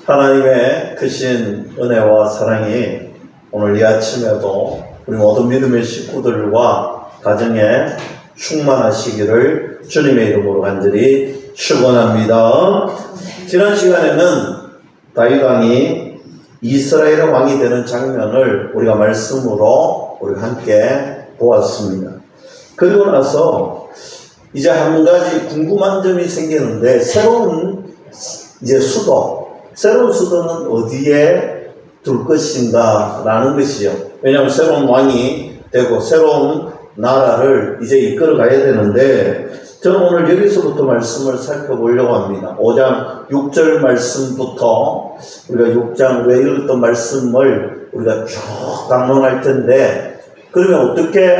하나님의 크신 은혜와 사랑이 오늘 이 아침에도 우리 모든 믿음의 식구들과 가정에 충만하시기를 주님의 이름으로 간절히 축원합니다. 지난 시간에는 다윗 왕이 이스라엘의 왕이 되는 장면을 우리가 말씀으로 우리가 함께 보았습니다. 그리고 나서 이제 한 가지 궁금한 점이 생기는데 새로운 수도는 어디에 둘 것인가 라는 것이요. 왜냐하면 새로운 왕이 되고 새로운 나라를 이제 이끌어 가야 되는데, 저는 오늘 여기서부터 말씀을 살펴보려고 합니다. 5장 6절 말씀부터 우리가 6장 왜 읽었던 말씀을 우리가 쭉 강론할 텐데, 그러면 어떻게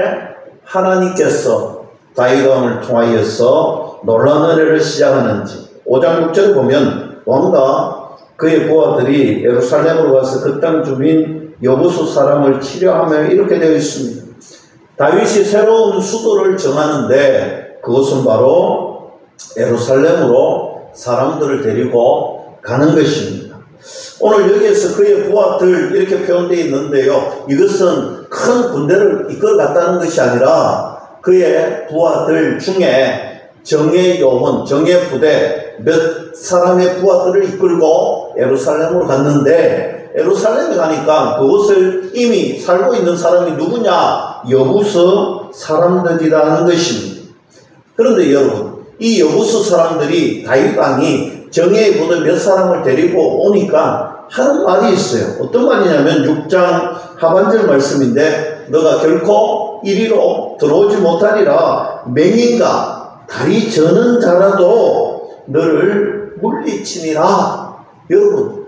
하나님께서 다윗 왕을 통하여서 놀라운 은혜를 시작하는지 5장 6절에 보면 왕과 그의 부하들이 예루살렘으로 가서 그 땅 주민 여부수 사람을 치려하며 이렇게 되어 있습니다. 다윗이 새로운 수도를 정하는데 그것은 바로 예루살렘으로 사람들을 데리고 가는 것입니다. 오늘 여기에서 그의 부하들 이렇게 표현되어 있는데요, 이것은 큰 군대를 이끌어 갔다는 것이 아니라 그의 부하들 중에 정예 요원, 정예 부대 몇 사람의 부하들을 이끌고 예루살렘으로 갔는데, 예루살렘에 가니까 그곳을 이미 살고 있는 사람이 누구냐? 여부수 사람들이라는 것입니다. 그런데 여러분, 이 여부수 사람들이 다윗 왕이 정예 부대 몇 사람을 데리고 오니까 하는 말이 있어요. 어떤 말이냐면 6장 하반절 말씀인데, 너가 결코 이리로 들어오지 못하리라. 맹인과 다리 저는 자라도 너를 물리치니라. 여러분,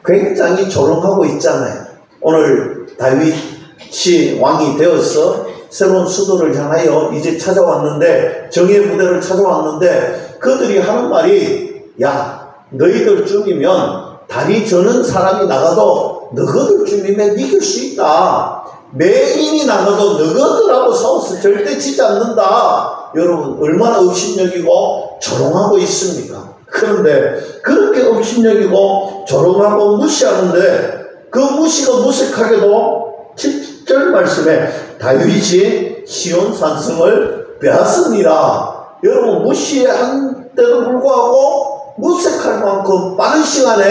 굉장히 조롱하고 있잖아요. 오늘 다윗이 왕이 되어서 새로운 수도를 향하여 이제 찾아왔는데, 정예 부대를 찾아왔는데, 그들이 하는 말이, 야, 너희들 중이면 다리 저는 사람이 나가도 너희들 중이면 이길 수 있다. 맹인이 나가도 너희들하고 싸워서 절대 지지 않는다. 여러분, 얼마나 업신여기고 조롱하고 있습니까? 그런데 그렇게 업신여기고 조롱하고 무시하는데, 그 무시가 무색하게도 7절 말씀에 다윗이 시온 산성을 빼앗습니다. 여러분, 무시한데도 불구하고 무색할 만큼 빠른 시간에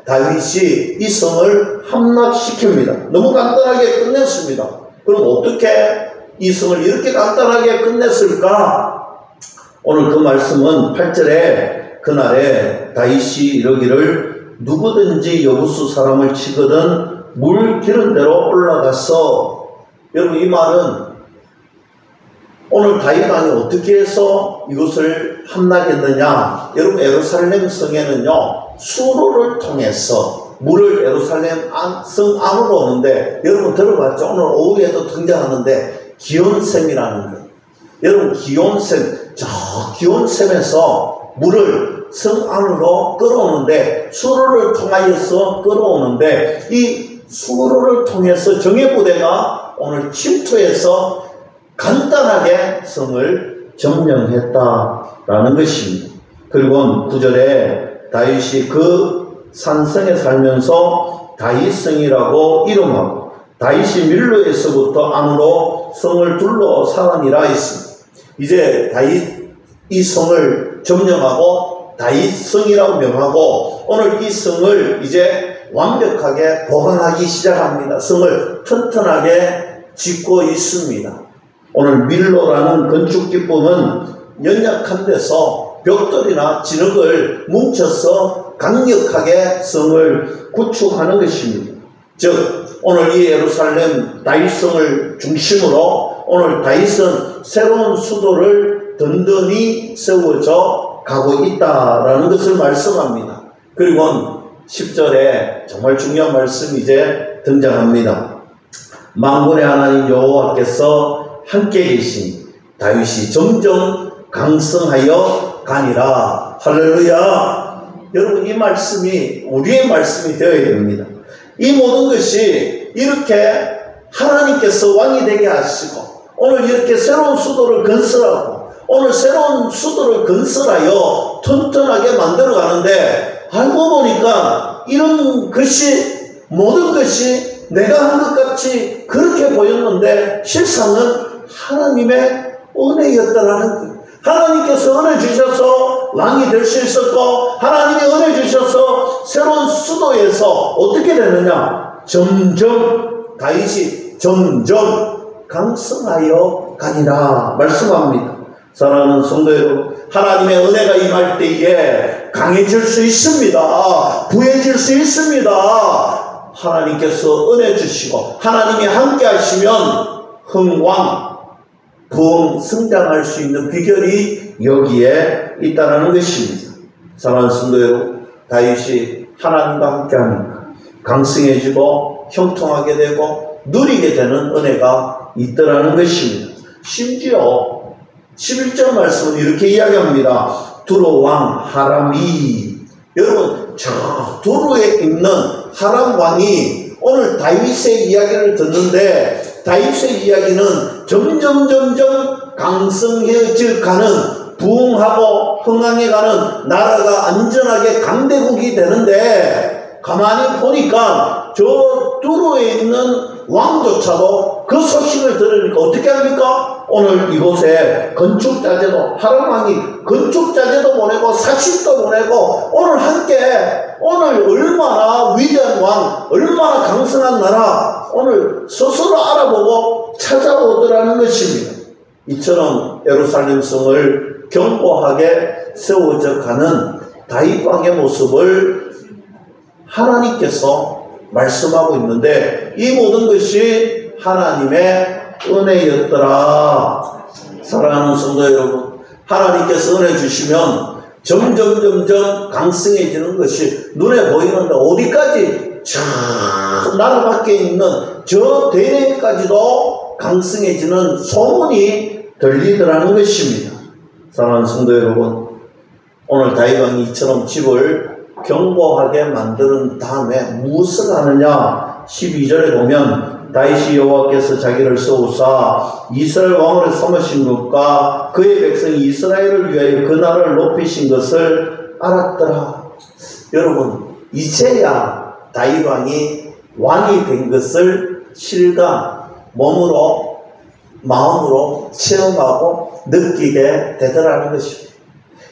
다윗이 이 성을 함락시킵니다. 너무 간단하게 끝냈습니다. 그럼 어떻게 이 성을 이렇게 간단하게 끝냈을까? 오늘 그 말씀은 8절에 그날에 다윗이 이러기를 누구든지 여부수 사람을 치거든 물 기른 대로 올라가서, 여러분, 이 말은 오늘 다윗 왕이 어떻게 해서 이것을 함락했느냐? 여러분, 예루살렘 성에는요, 수로를 통해서 물을 예루살렘 성 안으로 오는데, 여러분 들어봤죠? 오늘 오후에도 등장하는데 기온샘이라는 것. 여러분, 기온샘, 저 기온샘에서 물을 성 안으로 끌어오는데, 수로를 통하여서 끌어오는데, 이 수로를 통해서 정예부대가 오늘 침투해서 간단하게 성을 점령했다라는 것입니다. 그리고 9절에 다윗이 그 산성에 살면서 다윗성이라고 이름하고 다윗이 밀로에서부터 안으로 성을 둘러싸니라 했습니다. 이제 다윗 이 성을 점령하고 다윗성이라고 명하고, 오늘 이 성을 이제 완벽하게 보강하기 시작합니다. 성을 튼튼하게 짓고 있습니다. 오늘 밀로라는 건축 기법은 연약한 데서 벽돌이나 진흙을 뭉쳐서 강력하게 성을 구축하는 것입니다. 즉, 오늘 이 예루살렘 다윗성을 중심으로 오늘 다윗은 새로운 수도를 든든히 세워져 가고 있다라는 것을 말씀합니다. 그리고 10절에 정말 중요한 말씀이 이제 등장합니다. 만군의 하나님 여호와께서 함께 계신 다윗이 점점 강성하여 가니라. 할렐루야. 여러분, 이 말씀이 우리의 말씀이 되어야 됩니다. 이 모든 것이 이렇게 하나님께서 왕이 되게 하시고 오늘 이렇게 새로운 수도를 건설하고 오늘 새로운 수도를 건설하여 튼튼하게 만들어 가는데 알고 보니까 이런 것이 모든 것이 내가 한 것 같이 그렇게 보였는데 실상은 하나님의 은혜였다라는 거예요. 하나님께서 은혜 주셔서 왕이 될 수 있었고 하나님이 은혜 주셔서 새로운 수도에서 어떻게 되느냐? 점점 다윗이 점점 강성하여 가니라 말씀합니다. 사랑하는 성도 여러분, 하나님의 은혜가 임할 때에 강해질 수 있습니다. 부해질 수 있습니다. 하나님께서 은혜 주시고 하나님이 함께 하시면 흥왕, 부흥, 성장할 수 있는 비결이 여기에 있다는 것입니다. 사랑하는 성도 여러분, 다윗이 하나님과 함께 하니까 강성해지고 형통하게 되고 누리게 되는 은혜가 있더라는 것입니다. 심지어 11절 말씀은 이렇게 이야기합니다. 두로 왕 하람이, 여러분 저 두로에 있는 하람 왕이 오늘 다윗의 이야기를 듣는데 다윗의 이야기는 점점 강성해져 가는, 부흥하고 흥황해 가는 나라가 안전하게 강대국이 되는데 가만히 보니까 저 두로에 있는 왕조차도 그 소식을 들으니까 어떻게 합니까? 오늘 이곳에 건축자재도, 하람 왕이 건축자재도 보내고 사십도 보내고 오늘 함께, 오늘 얼마나 위대한 왕, 얼마나 강성한 나라, 오늘 스스로 알아보고 찾아오더라는 것입니다. 이처럼 예루살렘 성을 견고하게 세워져 가는 다윗 왕의 모습을 하나님께서 말씀하고 있는데 이 모든 것이 하나님의 은혜였더라. 사랑하는 성도 여러분, 하나님께서 은혜 주시면 점점 강성해지는 것이 눈에 보이는데 어디까지 저 나라 밖에 있는 저 대내까지도 강성해지는 소문이 들리더라는 것입니다. 사랑하는 성도 여러분, 오늘 다윗 왕이 이처럼 집을 견고하게 만드는 다음에 무엇을 하느냐? 12절에 보면 다윗이 여호와께서 자기를 세우사 이스라엘 왕으로 삼으신 것과 그의 백성 이스라엘을 위하여 그 나라를 높이신 것을 알았더라. 여러분, 이제야 다윗 왕이 된 것을 실감, 몸으로, 마음으로 체험하고 느끼게 되더라는 것입니다.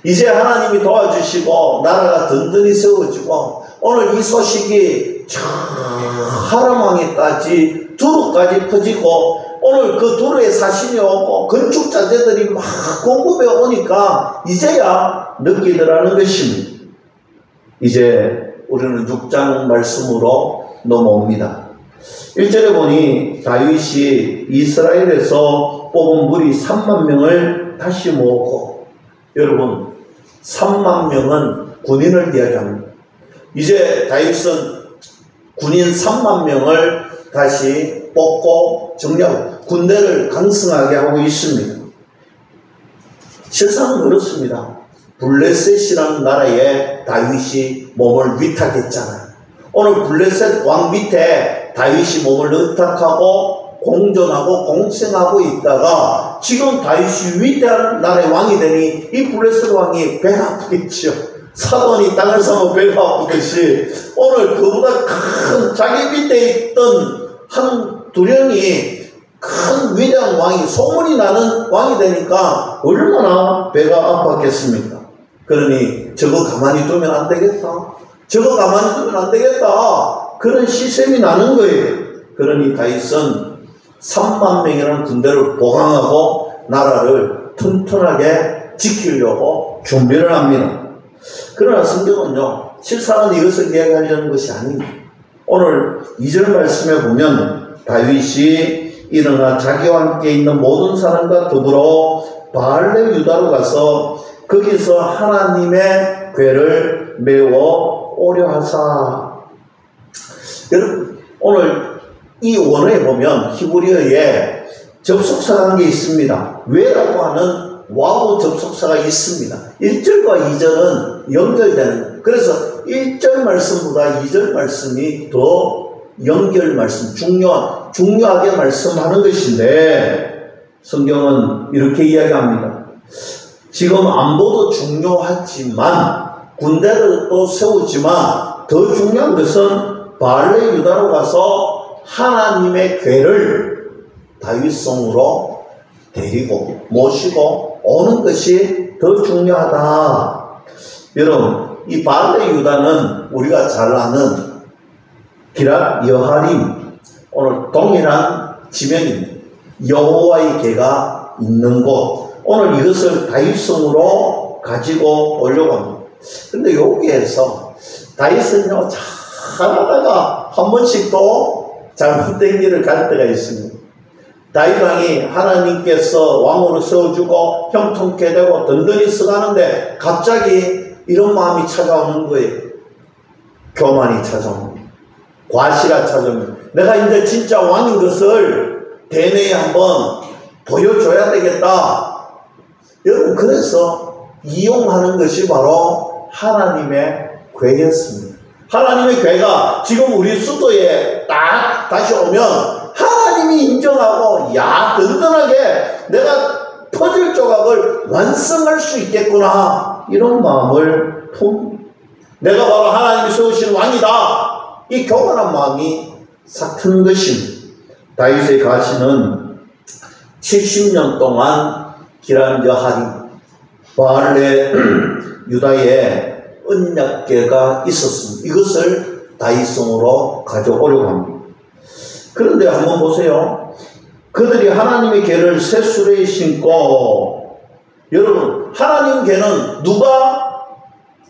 이제 하나님이 도와주시고 나라가 든든히 세워지고 오늘 이 소식이 저 하람 왕에까지 두루까지 퍼지고 오늘 그 두루에 사신이 오고 건축자재들이 막 공급해 오니까 이제야 느끼더라는 것입니다. 이제 우리는 6장 말씀으로 넘어옵니다. 1절에 보니 다윗이 이스라엘에서 뽑은 무리 3만 명을 다시 모으고, 여러분 3만 명은 군인을 이야기합니다. 이제 다윗은 군인 3만 명을 다시 뽑고 정리하고 군대를 강성하게 하고 있습니다. 실상은 그렇습니다. 블레셋이라는 나라에 다윗이 몸을 위탁했잖아요. 오늘 블레셋 왕 밑에 다윗이 몸을 의탁하고 공존하고 공생하고 있다가 지금 다윗이 위대한 나라의 왕이 되니 이 블레셋 왕이 배가 아프겠죠. 사돈이 땅을 사면 배가 아프듯이 오늘 그보다 큰 자기 밑에 있던 한 두령이 큰 위대한 왕이, 소문이 나는 왕이 되니까 얼마나 배가 아팠겠습니까? 그러니 저거 가만히 두면 안 되겠다, 저거 가만히 두면 안 되겠다, 그런 시샘이 나는 거예요. 그러니 다윗은 3만 명이라는 군대를 보강하고 나라를 튼튼하게 지키려고 준비를 합니다. 그러나 성경은요, 실상은 이것을 이야기하려는 것이 아닙니다. 오늘 2절 말씀에 보면 다윗이 일어나 자기와 함께 있는 모든 사람과 더불어 바알레 유다로 가서 거기서 하나님의 궤를 메워 오려 하사. 여러분, 오늘 이 원어에 보면 히브리어에 접속사가 한 게 있습니다. 왜라고 하는 와우 접속사가 있습니다. 1절과 2절은 연결되는 거예요. 그래서 1절 말씀보다 2절 말씀이 더 연결 말씀, 중요하게 말씀하는 것인데 성경은 이렇게 이야기합니다. 지금 안보도 중요하지만 군대를 또 세우지만 더 중요한 것은 바알레 유다로 가서 하나님의 궤를 다윗성으로 데리고 모시고 오는 것이 더 중요하다. 여러분, 이 바알레 유다는 우리가 잘 아는 기럇 여하림, 오늘 동일한 지명입니다. 여호와의 궤가 있는 곳. 오늘 이것을 다윗성으로 가지고 오려고 합니다. 근데 여기에서 다윗은요, 잘하다가 한 번씩 또 잘못된 길을 갈 때가 있습니다. 다윗 왕이 하나님께서 왕으로 세워주고 형통케 되고 든든히 써가는데 갑자기 이런 마음이 찾아오는 거예요. 교만이 찾아옵니다. 과시가 찾아옵니다. 내가 이제 진짜 왕인 것을 대내에 한번 보여줘야 되겠다. 여러분, 그래서 이용하는 것이 바로 하나님의 궤였습니다. 하나님의 궤가 지금 우리 수도에 딱 다시 오면 하나님이 인정하고, 야, 든든하게 내가 퍼즐 조각을 완성할 수 있겠구나, 이런 마음을 내가 바로 하나님이 세우신 왕이다, 이 교만한 마음이 싹 트는 것입니다. 다윗의 가시는 70년 동안 기럇 여하림, 바알레 유다의 언약궤가 있었습니다. 이것을 다윗성으로 가져오려고 합니다. 그런데 한번 보세요. 그들이 하나님의 궤를 셋수레에 신고, 여러분, 하나님 궤는 누가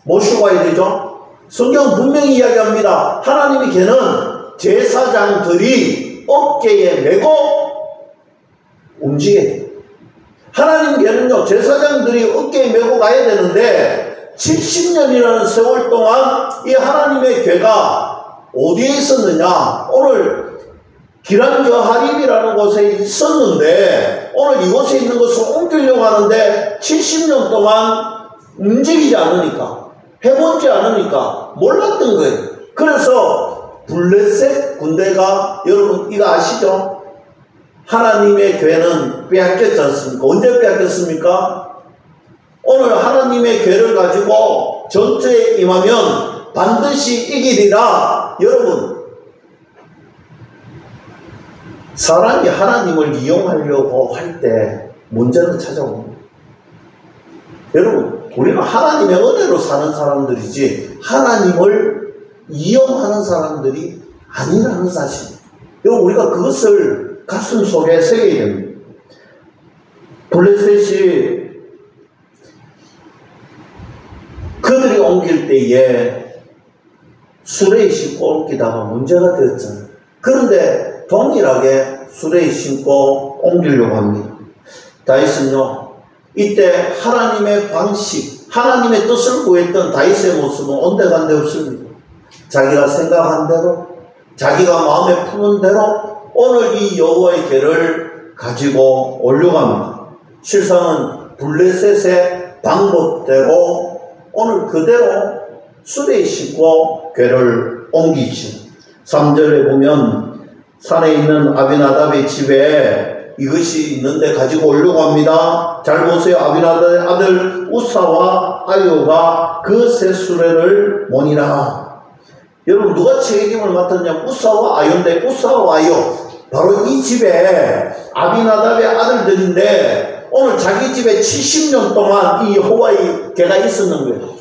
모시고 와야 되죠? 성경 분명히 이야기합니다. 하나님의 궤는 제사장들이 어깨에 메고 움직여야 돼요. 하나님 궤는요, 제사장들이 어깨에 메고 가야 되는데 70년이라는 세월 동안 이 하나님의 궤가 어디에 있었느냐? 오늘 기럇 여하림이라는 곳에 있었는데 오늘 이곳에 있는 것을 옮기려고 하는데 70년 동안 움직이지 않으니까, 해보지 않으니까 몰랐던 거예요. 그래서 블레셋 군대가, 여러분 이거 아시죠? 하나님의 궤는 빼앗겼지 않습니까? 언제 빼앗겼습니까? 오늘 하나님의 궤를 가지고 전투에 임하면 반드시 이기리라. 여러분, 사람이 하나님을 이용하려고 할 때 문제는 찾아옵니다. 여러분, 우리는 하나님의 은혜로 사는 사람들이지 하나님을 이용하는 사람들이 아니라는 사실. 여러분, 우리가 그것을 가슴 속에 새겨야 됩니다. 블레셋이 그들이 옮길 때에 수레에 싣고 옮기다가 문제가 되었잖아요. 그런데 동일하게 수레에 싣고 옮기려고 합니다. 다윗은요, 이때 하나님의 방식, 하나님의 뜻을 구했던 다윗의 모습은 온데간데 없습니다. 자기가 생각한 대로, 자기가 마음에 푸는 대로 오늘 이 여호와의 궤를 가지고 오려고 합니다. 실상은 블레셋의 방법대로 오늘 그대로 수레에 싣고 궤를 옮기죠. 3절에 보면 산에 있는 아비나답의 집에 이것이 있는데 가지고 오려고 합니다. 잘 보세요. 아비나답의 아들 우사와 아요가 그 세 수레를 모니라. 여러분, 누가 책임을 맡았냐? 우사와 아요인데, 우사와 아요, 바로 이 집에 아비나답의 아들들인데 오늘 자기 집에 70년 동안 이 여호와의 궤가 있었는 거예요.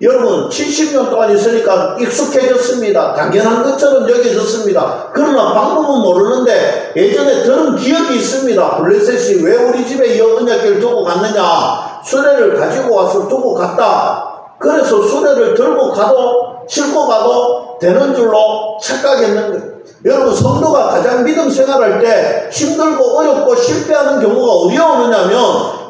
여러분, 70년 동안 있으니까 익숙해졌습니다. 당연한 것처럼 여겨졌습니다. 그러나 방법은 모르는데 예전에 들은 기억이 있습니다. 블레셋이 왜 우리 집에 이 언약궤를 두고 갔느냐? 수레를 가지고 와서 두고 갔다. 그래서 수레를 들고 가도 싣고 가도 되는 줄로 착각했는 거예요. 여러분, 성도가 가장 믿음 생활할 때 힘들고 어렵고 실패하는 경우가 어디에 오느냐면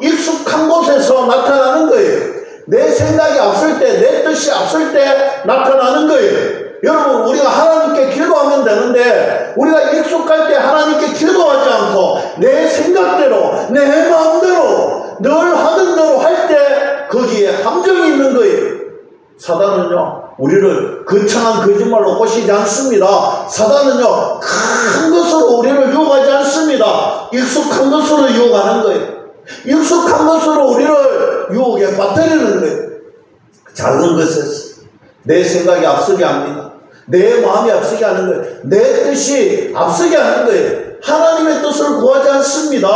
익숙한 곳에서 나타나는 거예요. 내 생각이 앞설 때, 내 뜻이 앞설 때 나타나는 거예요. 여러분, 우리가 하나님께 기도하면 되는데 우리가 익숙할 때 하나님께 기도하지 않고 내 생각대로, 내 마음대로 늘 하던 대로 할 때 거기에 함정이 있는 거예요. 사단은요, 우리를 거창한 거짓말로 꼬시지 않습니다. 사단은요, 큰 것으로 우리를 유혹하지 않습니다. 익숙한 것으로 유혹하는 거예요. 익숙한 것으로 우리를 유혹에 빠뜨리는 거예요. 작은 것에서 내 생각이 앞서게 합니다. 내 마음이 앞서게 하는 거예요. 내 뜻이 앞서게 하는 거예요. 하나님의 뜻을 구하지 않습니다.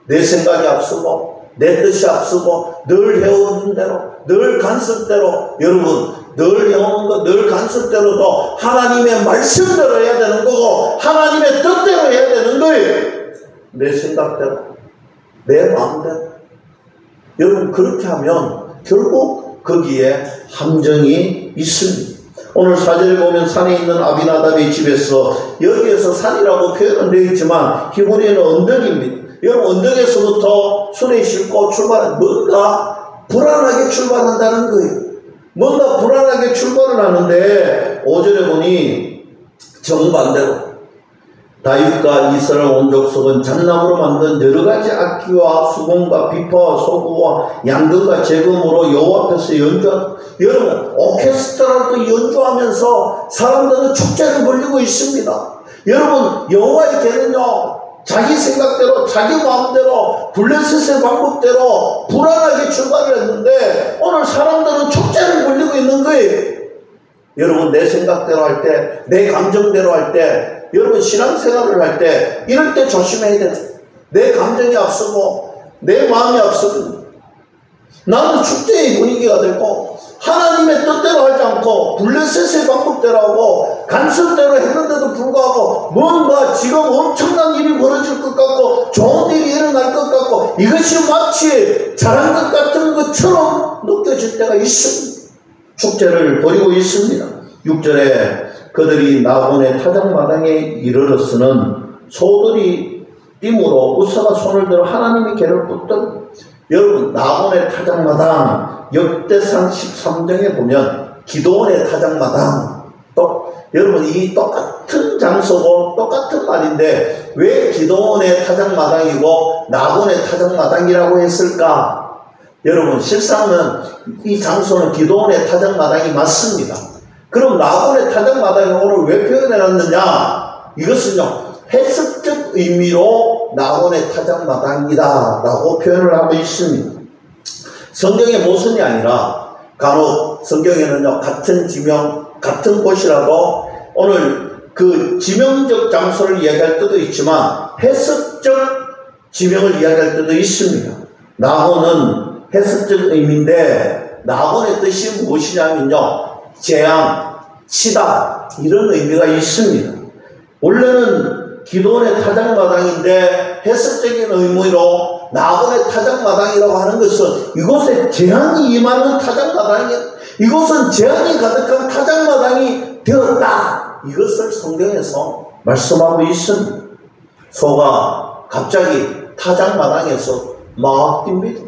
내 생각이 앞서고 내 뜻이 앞서고 늘 해오는 대로, 늘 간섭대로, 여러분 늘 해오는 것, 늘 간섭대로도 하나님의 말씀대로 해야 되는 거고 하나님의 뜻대로 해야 되는 거예요. 내 생각대로, 내 마음대로. 여러분 그렇게 하면 결국 거기에 함정이 있습니다. 오늘 사절에 보면 산에 있는 아비나답의 집에서, 여기에서 산이라고 표현은 되어 있지만 히브리어는 언덕입니다. 여러분 언덕에서부터 술에 싣고 출발한, 뭔가 불안하게 출발한다는 거예요. 뭔가 불안하게 출발을 하는데 5절에 보니 정반대로 다윗과 이스라엘 온 족속은 잣나무로 만든 여러가지 악기와 수공과 비파와 소구와 양금과 재금으로 여호와 앞에서 연주하고, 여러분 오케스트라도 연주하면서 사람들은 축제를 벌이고 있습니다. 여러분 여호와에게는요 자기 생각대로 자기 마음대로 블레셋의 방법대로 불안하게 출발을 했는데 오늘 사람들은 축제를 벌이고 있는 거예요. 여러분 내 생각대로 할 때, 내 감정대로 할 때, 여러분 신앙생활을 할 때 이럴 때 조심해야 돼요. 내 감정이 앞서고 내 마음이 앞서고 나는 축제의 분위기가 되고 하나님의 뜻대로 하지 않고 블레셋의 방법대로 하고 간섭대로 했는데도 불구하고 뭔가 지금 엄청난 일이 벌어질 것 같고 좋은 일이 일어날 것 같고 이것이 마치 잘한 것 같은 것처럼 느껴질 때가 있습니다. 축제를 벌이고 있습니다. 6절에 그들이 나본의 타작마당에 이르렀으는 소들이 띠므로 우사가 손을 들어 하나님의 계를 붙들고, 여러분 나본의 타작마당 역대상 13장에 보면 기도원의 타작마당, 또 여러분 이 똑같은 장소고 똑같은 말인데 왜 기도원의 타작마당이고 나본의 타작마당이라고 했을까? 여러분 실상은 이 장소는 기도원의 타작마당이 맞습니다. 그럼 나본의 타작마당이 오늘 왜 표현해놨느냐? 이것은요 해석적 의미로 나본의 타작마당이다 라고 표현을 하고 있습니다. 성경의 모순이 아니라 간혹 성경에는요 같은 지명, 같은 곳이라도 오늘 그 지명적 장소를 이야기할 때도 있지만 해석적 지명을 이야기할 때도 있습니다. 나본은 해석적 의미인데 나본의 뜻이 무엇이냐면요 재앙, 치다 이런 의미가 있습니다. 원래는 기도원의 타작마당인데 해석적인 의미로 나본의 타작마당이라고 하는 것은 이곳에 재앙이 임하는 타작마당이, 이곳은 재앙이 가득한 타작마당이 되었다, 이것을 성경에서 말씀하고 있습니다. 소가 갑자기 타작마당에서 막 뜁니다.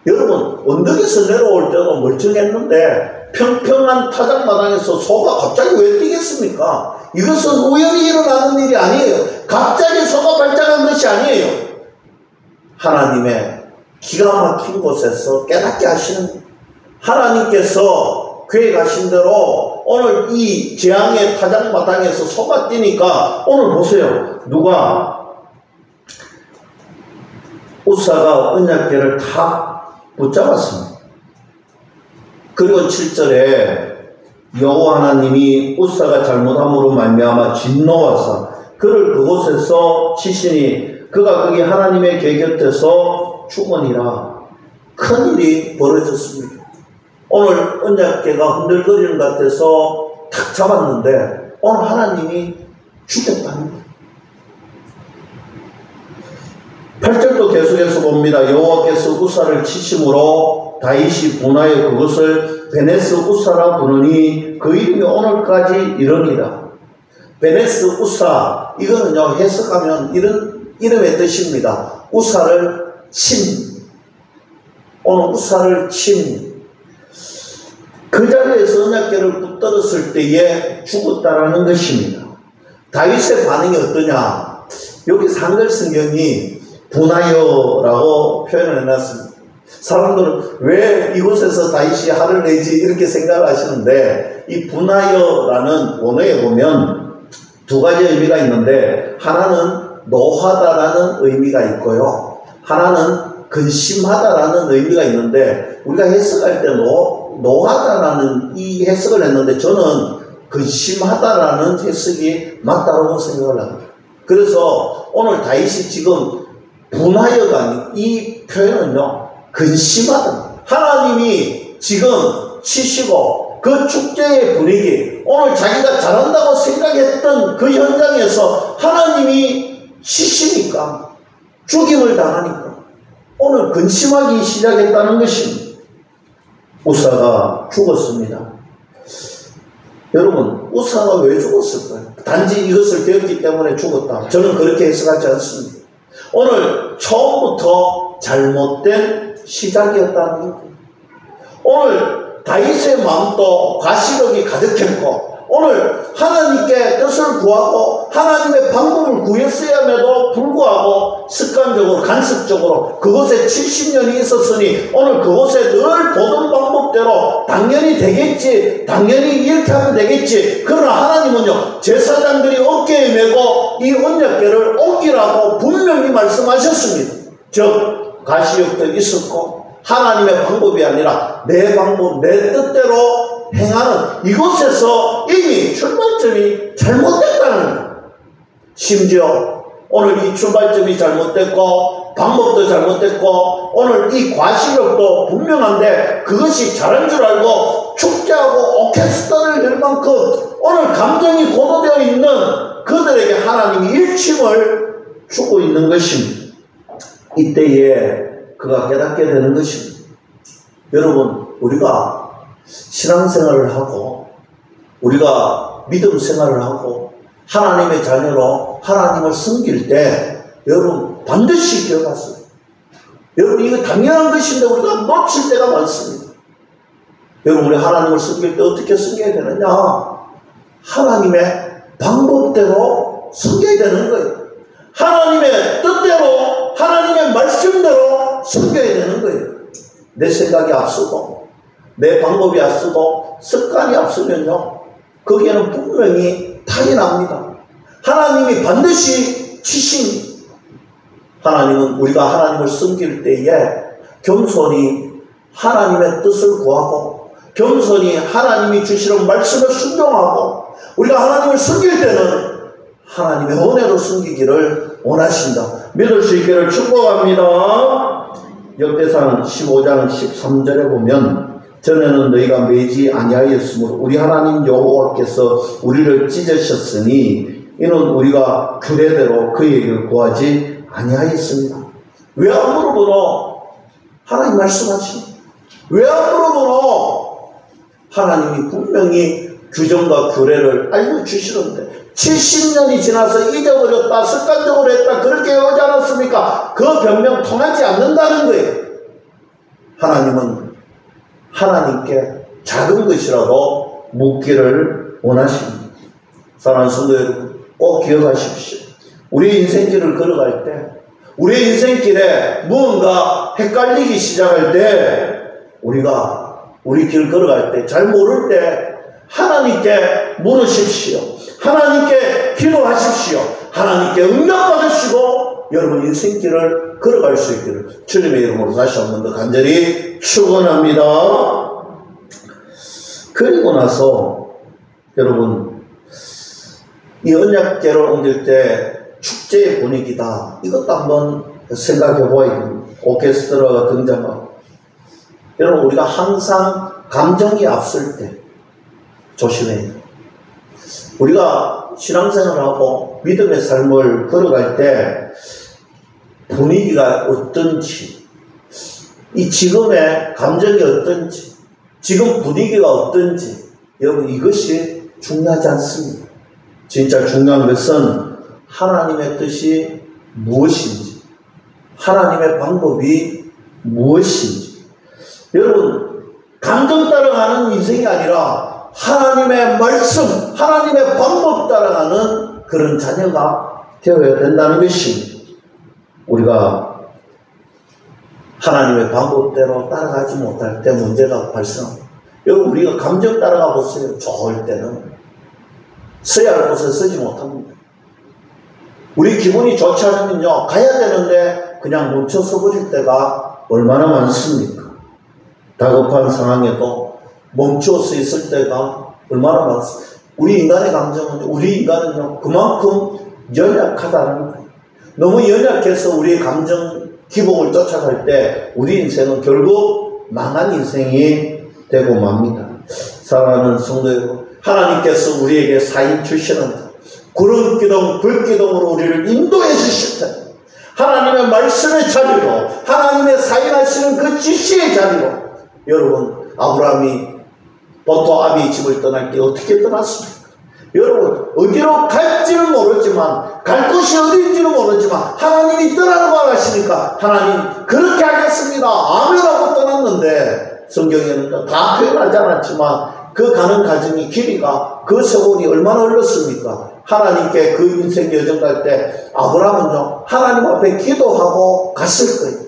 여러분 언덕에서 내려올 때도 멀쩡했는데 평평한 타작마당에서 소가 갑자기 왜 뛰겠습니까? 이것은 우연히 일어나는 일이 아니에요. 갑자기 소가 발작한 것이 아니에요. 하나님의 기가 막힌 곳에서 깨닫게 하시는, 하나님께서 계획하신 대로 오늘 이 재앙의 타작마당에서 소가 뛰니까 오늘 보세요. 누가 우사가 언약궤를 다 붙잡았습니다. 그리고 7절에 여호와 하나님이 우사가 잘못함으로 말미암아 진노하사 그를 그곳에서 치시니 그가 거기 하나님의 궤 곁에서 죽으니라. 큰일이 벌어졌습니다. 오늘 언약궤가 흔들거리는 것 같아서 탁 잡았는데 오늘 하나님이 죽였다는 거예요. 8절도 계속해서 봅니다. 여호와께서 우사를 치심으로 다윗이 분하여 그것을 베네스 우사라 부르니 그 이름이 오늘까지 이르니라. 베네스 우사, 이거는요 해석하면 이런 이름의 뜻입니다. 우사를 친, 오늘 우사를 친, 그 자리에서 언약궤를 붙들었을 때에 죽었다라는 것입니다. 다윗의 반응이 어떠냐? 여기 한글 성경이 분하여라고 표현을 해놨습니다. 사람들은 왜 이곳에서 다윗이 화를 내지 이렇게 생각을 하시는데, 이 분하여라는 원어에 보면 두 가지 의미가 있는데 하나는 노하다라는 의미가 있고요, 하나는 근심하다라는 의미가 있는데 우리가 해석할 때 노하다라는 이 해석을 했는데 저는 근심하다라는 해석이 맞다고 생각을 합니다. 그래서 오늘 다윗이 지금 분하여가 이 표현은요, 근심하다. 하나님이 지금 치시고 그 축제의 분위기, 오늘 자기가 잘한다고 생각했던 그 현장에서 하나님이 치시니까, 죽임을 당하니까 오늘 근심하기 시작했다는 것입니다. 우사가 죽었습니다. 여러분, 우사가 왜 죽었을까요? 단지 이것을 배웠기 때문에 죽었다. 저는 그렇게 해석하지 않습니다. 오늘 처음부터 잘못된 시작이었다는 겁니다. 오늘 다윗의 마음도 과시력이 가득했고, 오늘 하나님께 뜻을 구하고 하나님의 방법을 구했어야에도 불구하고 습관적으로 간섭적으로 그곳에 70년이 있었으니 오늘 그곳에 늘 보던 방법대로 당연히 되겠지, 당연히 이렇게 하면 되겠지. 그러나 하나님은요, 제사장들이 어깨에 메고 이 언약궤를 옮기라고 분명히 말씀하셨습니다. 즉 가시력도 있었고 하나님의 방법이 아니라 내 방법, 내 뜻대로 행하는 이곳에서 이미 출발점이 잘못됐다는 거예요. 심지어 오늘 이 출발점이 잘못됐고 방법도 잘못됐고 오늘 이 과시력도 분명한데 그것이 잘한 줄 알고 축제하고 오케스트라를 열 만큼 오늘 감정이 고도되어 있는 그들에게 하나님이 일침을 주고 있는 것입니다. 이때에 그가 깨닫게 되는 것입니다. 여러분, 우리가 신앙생활을 하고 우리가 믿음 생활을 하고 하나님의 자녀로 하나님을 섬길 때 여러분 반드시 기억하세요. 여러분, 이거 당연한 것인데 우리가 놓칠 때가 많습니다. 여러분, 우리 하나님을 섬길 때 어떻게 섬겨야 되느냐? 하나님의 방법대로 섬겨야 되는 거예요. 하나님의 뜻대로 하나님의 말씀대로 섬겨야 되는 거예요. 내 생각이 앞서고 내 방법이 앞서고 습관이 앞서면요, 거기에는 분명히 탈이 납니다. 하나님이 반드시 치십니다. 하나님은 우리가 하나님을 섬길 때에 겸손히 하나님의 뜻을 구하고 겸손히 하나님이 주시는 말씀을 순종하고 우리가 하나님을 섬길 때는 하나님의 은혜로 섬기기를 원하신다. 믿을 수 있기를 축복합니다. 역대상 15장 13절에 보면 전에는 너희가 매지 아니하였으므로 우리 하나님 여호와께서 우리를 찢으셨으니 이는 우리가 규례대로 그에게 구하지 아니하였습니다. 왜 안 물어보노? 하나님 말씀하십니다. 왜 안 물어보노? 하나님이 분명히 규정과 규례를 알려주시는데 70년이 지나서 잊어버렸다, 습관적으로 했다, 그렇게 하지 않았습니까? 그 변명 통하지 않는다는 거예요. 하나님은 하나님께 작은 것이라도 묻기를 원하십니다. 사랑하는 성도 여러분, 꼭 기억하십시오. 우리 인생길을 걸어갈 때, 우리 인생길에 무언가 헷갈리기 시작할 때, 우리 길 걸어갈 때, 잘 모를 때 하나님께 물으십시오. 하나님께 기도하십시오. 하나님께 응답받으시고 여러분 인생길을 걸어갈 수 있기를 주님의 이름으로 다시 한 번 더 간절히 축원합니다. 그리고 나서 여러분, 이 언약궤를 옮길 때 축제의 분위기다, 이것도 한번 생각해 보아야 됩니다. 오케스트라가 등장하고, 여러분, 우리가 항상 감정이 앞설 때 조심해야 돼요. 우리가 신앙생활하고 믿음의 삶을 걸어갈 때 분위기가 어떤지, 이 지금의 감정이 어떤지, 지금 분위기가 어떤지, 여러분, 이것이 중요하지 않습니다. 진짜 중요한 것은 하나님의 뜻이 무엇인지, 하나님의 방법이 무엇인지. 여러분, 감정 따라가는 인생이 아니라 하나님의 말씀, 하나님의 방법 따라가는 그런 자녀가 되어야 된다는 것입니다. 우리가 하나님의 방법대로 따라가지 못할 때 문제가 발생합니다. 여러분, 우리가 감정 따라가 보세요. 좋을 때는 서야 할 곳에 서지 못합니다. 우리 기분이 좋지 않으면요, 가야 되는데 그냥 멈춰서 버릴 때가 얼마나 많습니까? 다급한 상황에도 멈춰서 있을 때가 얼마나 많습니까? 우리 인간의 감정은, 우리 인간은요, 그만큼 연약하다는 거예요. 너무 연약해서 우리의 감정 기복을 쫓아갈 때 우리 인생은 결국 망한 인생이 되고 맙니다. 사랑하는 성도 여러분, 하나님께서 우리에게 사인 주시는 구름기둥, 불기둥으로 우리를 인도해 주실 때 하나님의 말씀의 자리로, 하나님의 사인하시는 그 지시의 자리로, 여러분, 아브라함이 본토 아비의 집을 떠날 때 어떻게 떠났습니까? 여러분, 어디로 갈지는 모르지만, 갈 곳이 어디인지는 모르지만 하나님이 떠나라고 하시니까 하나님 그렇게 하겠습니다, 아멘 하고 떠났는데, 성경에는 다 표현하지 않았지만 그 가는 과정이, 길이가, 그 세월이 얼마나 흘렀습니까? 하나님께 그 인생 여정 갈 때 아브라함은요, 하나님 앞에 기도하고 갔을 거예요.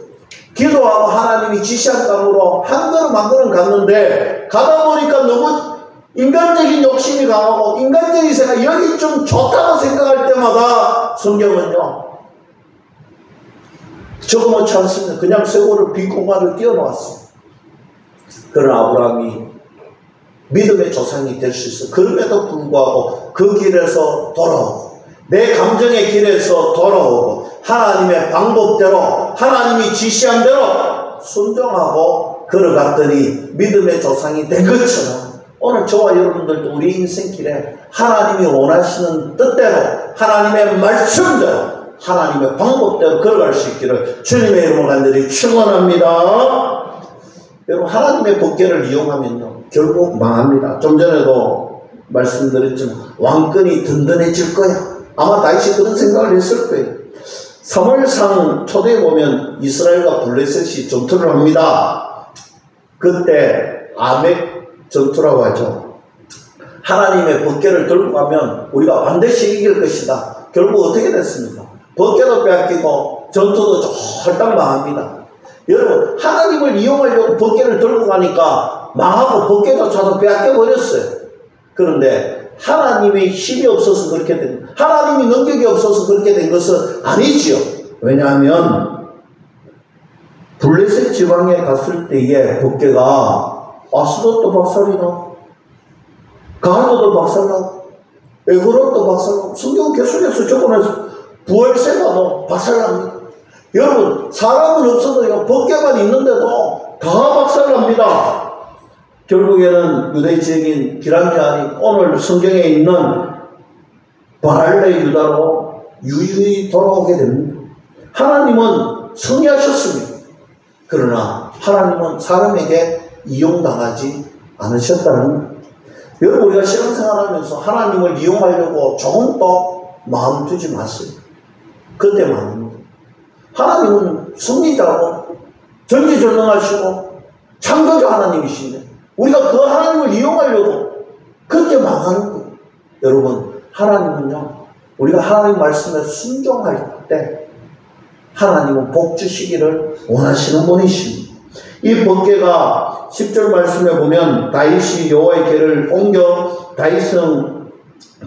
기도하고 하나님이 지시한 땅으로 한 걸음 한 걸음 갔는데, 가다 보니까 너무 인간적인 욕심이 강하고 인간적인 생각, 여기 좀 좋다고 생각할 때마다 성경은요, 적어놓지 않습니다. 그냥 세월을 빈 공간을 띄워놓았습니다. 그런 아브라함이 믿음의 조상이 될 수 있어. 그럼에도 불구하고 그 길에서 돌아오고, 내 감정의 길에서 돌아오고, 하나님의 방법대로, 하나님이 지시한 대로 순종하고 걸어갔더니 믿음의 조상이 된 것처럼, 오늘 저와 여러분들도 우리 인생길에 하나님이 원하시는 뜻대로, 하나님의 말씀대로, 하나님의 방법대로 걸어갈 수 있기를 주님의 이름으로 간절히 축원합니다. 여러분, 하나님의 법궤를 이용하면요, 결국 망합니다. 좀 전에도 말씀드렸지만 왕권이 든든해질 거야. 아마 다윗이 그런 생각을 했을 거예요. 사무엘상 초대에 보면 이스라엘과 블레셋이 전투를 합니다. 그때 아멕 전투라고 하죠. 하나님의 법궤를 들고 가면 우리가 반드시 이길 것이다. 결국 어떻게 됐습니까? 법궤도 빼앗기고 전투도 홀딱 망합니다. 여러분, 하나님을 이용하려고 법궤를 들고 가니까 망하고 법궤조차도 빼앗겨 버렸어요. 그런데 하나님의 힘이 없어서 그렇게 된, 하나님이 능력이 없어서 그렇게 된 것은 아니지요. 왜냐하면 블레셋 지방에 갔을 때의 법궤가 아스돗도 박살이나, 가나도 박살나고, 에그롯도 박살나고, 성경 계속해서 적어내서 부엘세바도 박살납니다. 여러분, 사람은 없어도요, 법궤만 있는데도 다 박살납니다. 결국에는 유대 지역인 기람이 오늘 성경에 있는 바알레 유다로 유유히 돌아오게 됩니다. 하나님은 승리하셨습니다. 그러나 하나님은 사람에게 이용당하지 않으셨다는 거예요. 여러분, 우리가 신앙생활하면서 하나님을 이용하려고 조금도 마음 두지 마세요. 그때 망합니다. 하나님은 승리자고 전지전능하시고 창조자 하나님이신데 우리가 그 하나님을 이용하려고 그때 망하는 거예요. 여러분, 하나님은요, 우리가 하나님 말씀에 순종할 때 하나님은 복 주시기를 원하시는 분이십니다. 이 법궤가 10절 말씀에 보면 다윗이 여호와의 궤를 옮겨 다윗은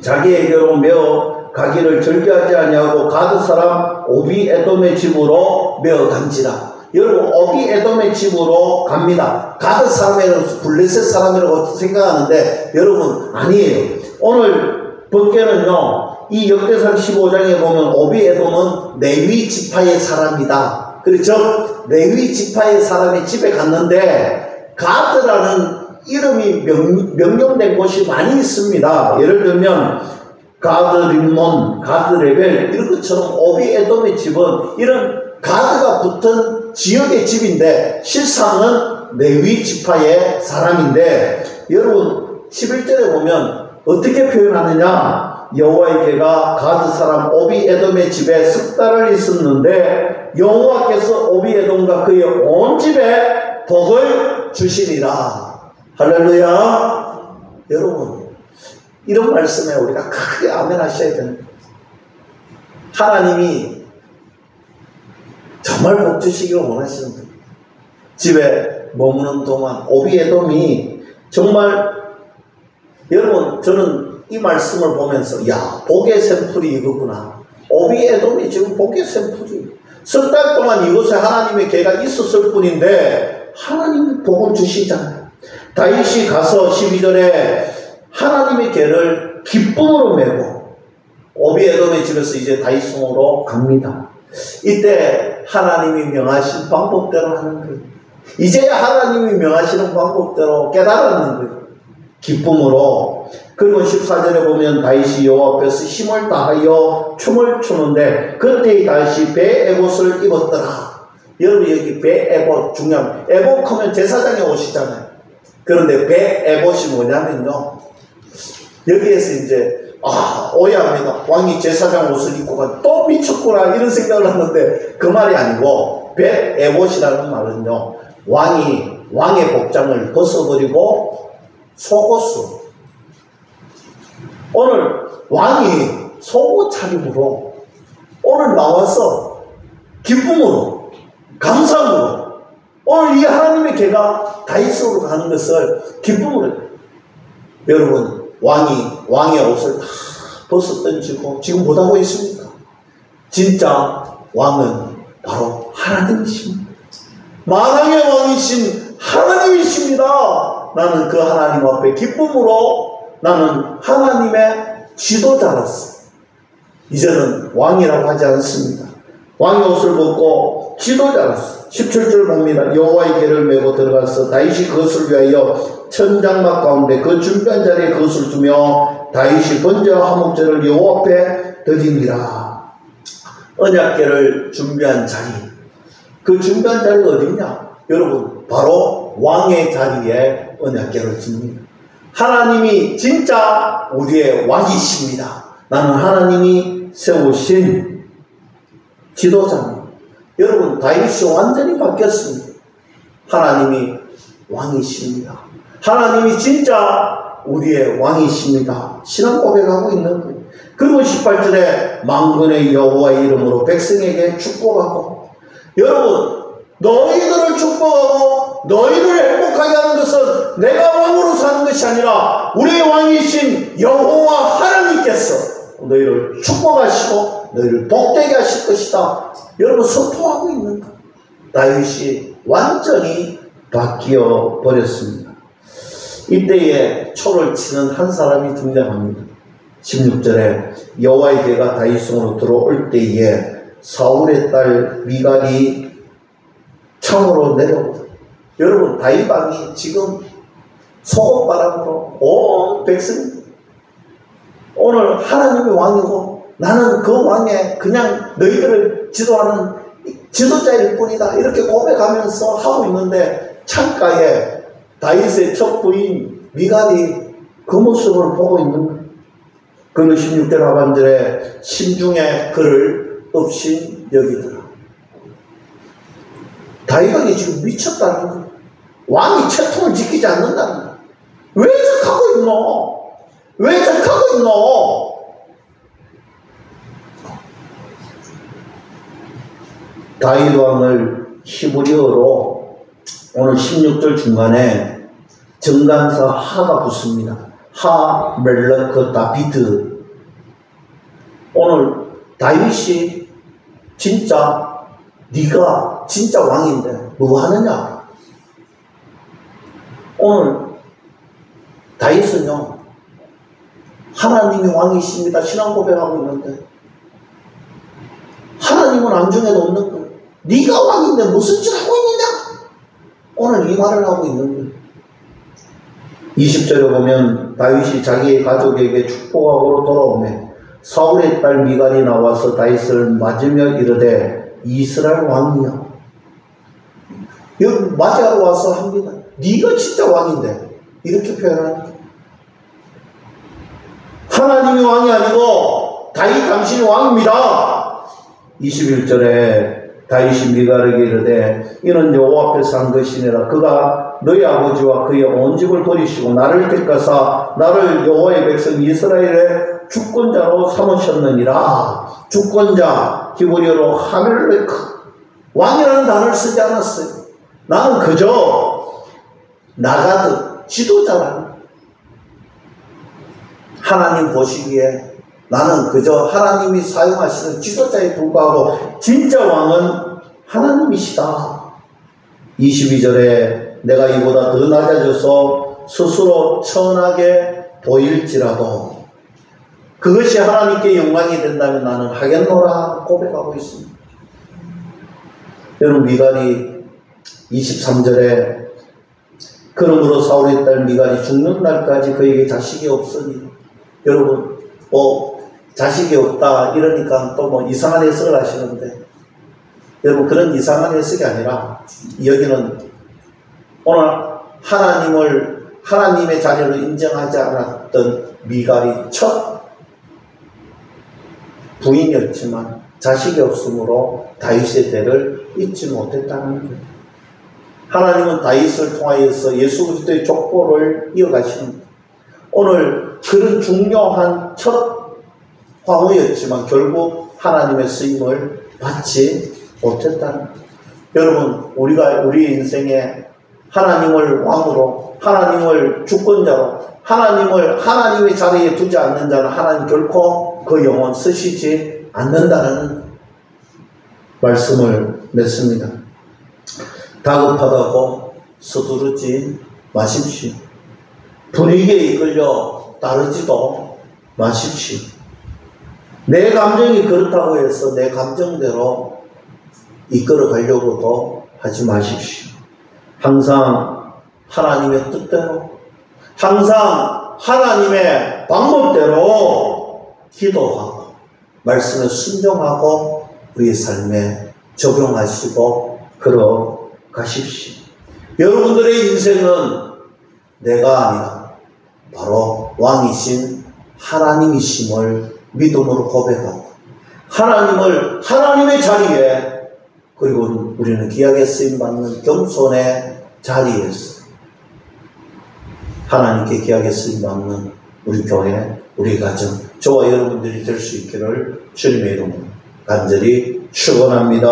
자기에게로 메어 가기를 절개하지 아니하고 가드 사람 오비에돔의 집으로 메어 간지라. 여러분, 오비에돔의 집으로 갑니다. 가드 사람이라고, 블레셋 사람이라고 생각하는데 여러분, 아니에요. 오늘 법궤는요, 이 역대상 15장에 보면 오비에돔은 레위 지파의 사람이다. 그렇죠? 레위 지파의 사람의 집에 갔는데 가드라는 이름이 명령된 곳이 많이 있습니다. 예를 들면 가드 림몬, 가드 레벨 이런 것처럼 오비에돔의 집은 이런 가드가 붙은 지역의 집인데 실상은 레위 지파의 사람인데, 여러분 11절에 보면 어떻게 표현하느냐? 여호와의 궤가 가드 사람 오비에돔의 집에 석 달을 있었는데 여호와께서 오비에돔과 그의 온 집에 복을 주시리라. 할렐루야. 여러분, 이런 말씀에 우리가 크게 아멘 하셔야 됩니다. 하나님이 정말 복 주시기를 원하시는 분. 집에 머무는 동안 오비에돔이 정말, 여러분, 저는 이 말씀을 보면서 야, 복의 샘플이 이거구나. 오비에돔이 지금 복의 샘플이, 석 달 동안 이곳에 하나님의 개가 있었을 뿐인데 하나님이 복을 주시잖아요. 다윗이 가서 12절에 하나님의 개를 기쁨으로 메고 오비에돔의 집에서 이제 다윗성으로 갑니다. 이때 하나님이 명하신 방법대로 하는 거예요. 이제야 하나님이 명하시는 방법대로 깨달았는 거예요. 기쁨으로. 그리고 14절에 보면 다윗이 여호와 앞에서 힘을 다하여 춤을 추는데 그때 다윗이 배 에봇을 입었더라. 여러분 여기 배 에봇 중요합니다. 에봇 하면 제사장이 옷이잖아요. 그런데 배 에봇이 뭐냐면요, 여기에서 이제 오해합니다. 왕이 제사장 옷을 입고 가 또 미쳤구나 이런 생각을 하는데 그 말이 아니고 배 에봇이라는 말은요, 왕이 왕의 복장을 벗어버리고 속옷으로, 오늘 왕이 속옷 차림으로 오늘 나와서 기쁨으로 감사함으로 오늘 이 하나님의 개가 다윗으로 가는 것을 기쁨으로, 여러분 왕의 옷을 다 벗어 던지고 지금 못하고 있습니까? 진짜 왕은 바로 하나님이십니다. 만왕의 왕이신 하나님이십니다. 나는 그 하나님 앞에 기쁨으로 나는 하나님의 지도자로서 이제는 왕이라고 하지 않습니다. 왕의 옷을 벗고 지도자로서 17절 봅니다. 여호와의 개를 메고 들어가서 다윗이 그것을 위하여 천장막 가운데 그 준비한 자리에 그것을 두며 다윗이 번제와 화목제를 여호와 앞에 드리니라. 언약궤를 준비한 자리, 그 준비한 자리가 어디냐? 여러분 바로 왕의 자리에 언약궤를 줍니다. 하나님이 진짜 우리의 왕이십니다. 나는 하나님이 세우신 지도자입니다. 여러분 다윗이 완전히 바뀌었습니다. 하나님이 왕이십니다. 하나님이 진짜 우리의 왕이십니다. 신앙 고백하고 있는 거예요. 그리고 18절에 만군의 여호와의 이름으로 백성에게 축복하고, 여러분 너희들을 축복하고 너희를 행복하게 하는 것은 내가 왕으로 사는 것이 아니라 우리의 왕이신 여호와 하나님께서 너희를 축복하시고 너희를 복되게 하실 것이다. 여러분 선포하고 있는 것. 다윗이 완전히 바뀌어 버렸습니다. 이때에 초를 치는 한 사람이 등장합니다. 16절에 여호와의 개가 다윗성으로 들어올 때에 사울의 딸 미갈이 창으로 내려오다. 여러분 다윗 왕이 지금 속옷바람으로 온 백성, 오늘 하나님의 왕이고 나는 그 왕에 그냥 너희들을 지도하는 지도자일 뿐이다 이렇게 고백하면서 하고 있는데 창가에 다윗의 첫 부인 미갈이 그 모습을 보고 있는 거예요. 그리고 16절 하반절에 심중에 그를 없인 여기더라. 다윗 왕이 지금 미쳤다는 거예요. 왕이 채통을 지키지 않는다는 거예요. 왜 적하고 있노? 왜 적하고 있노? 다윗 왕을 히브리어로 오늘 16절 중간에 정관사 하가 붙습니다. 하 멜러크 다비드. 오늘 다윗이 진짜 네가 진짜 왕인데 뭐 하느냐? 오늘 다윗은요 하나님이 왕이십니다 신앙 고백하고 있는데 하나님은 안중에 놓는 거예요. 네가 왕인데 무슨 짓 하고 있느냐? 오늘 이 말을 하고 있는 거예요. 20절에 보면 다윗이 자기의 가족에게 축복하고 돌아오매 사울의 딸 미갈이 나와서 다윗을 맞으며 이르되 이스라엘 왕이야. 여기 맞이하러 와서 합니다. 네가 진짜 왕인데 이렇게 표현하는 거예요. 하나님이 왕이 아니고 다윗 당신이 왕입니다. 21절에 다윗이 미갈에게 이르되 이는 여호와 앞에서 한 것이니라. 그가 너희 아버지와 그의 온 집을 버리시고 나를 택하사 나를 여호와의 백성 이스라엘의 주권자로 삼으셨느니라. 주권자 히브리어로 하멜레크, 왕이라는 단어를 쓰지 않았어요. 나는 그저 나가듯 지도자라는, 하나님 보시기에 나는 그저 하나님이 사용하시는 지도자에 불과하고 진짜 왕은 하나님이시다. 22절에 내가 이보다 더 낮아져서 스스로 천하게 보일지라도 그것이 하나님께 영광이 된다면 나는 하겠노라 고백하고 있습니다. 여러분, 미갈이 23절에 그러므로 사울의 딸 미갈이 죽는 날까지 그에게 자식이 없으니, 여러분 자식이 없다 이러니까 또 뭐 이상한 해석을 하시는데, 여러분 그런 이상한 해석이 아니라 여기는 오늘 하나님의 자녀를 인정하지 않았던 미갈이 첫 부인이었지만 자식이 없으므로 다윗의 대를 잇지 못했다는 거예요. 하나님은 다윗을 통하여서 예수 그리스도의 족보를 이어가십니다. 오늘 그런 중요한 첫 황후였지만 결국 하나님의 쓰임을 받지 못했다는 거예요. 여러분, 우리 인생에 하나님을 왕으로, 하나님을 주권자로, 하나님의 자리에 두지 않는 자는 하나님 결코 그 영혼 쓰시지 않는다는 말씀을 맺습니다. 다급하다고 서두르지 마십시오. 분위기에 이끌려 따르지도 마십시오. 내 감정이 그렇다고 해서 내 감정대로 이끌어 가려고도 하지 마십시오. 항상 하나님의 뜻대로, 항상 하나님의 방법대로 기도하고 말씀에 순종하고 우리의 삶에 적용하시고 걸어가십시오. 여러분들의 인생은 내가 아니라 바로 왕이신 하나님이심을 믿음으로 고백하고 하나님의 자리에, 그리고 우리는 귀하게 쓰임받는 겸손의 자리에서 하나님께 귀하게 쓰임받는 우리 교회, 우리 가정, 저와 여러분들이 될 수 있기를 주님의 이름으로 간절히 축원합니다.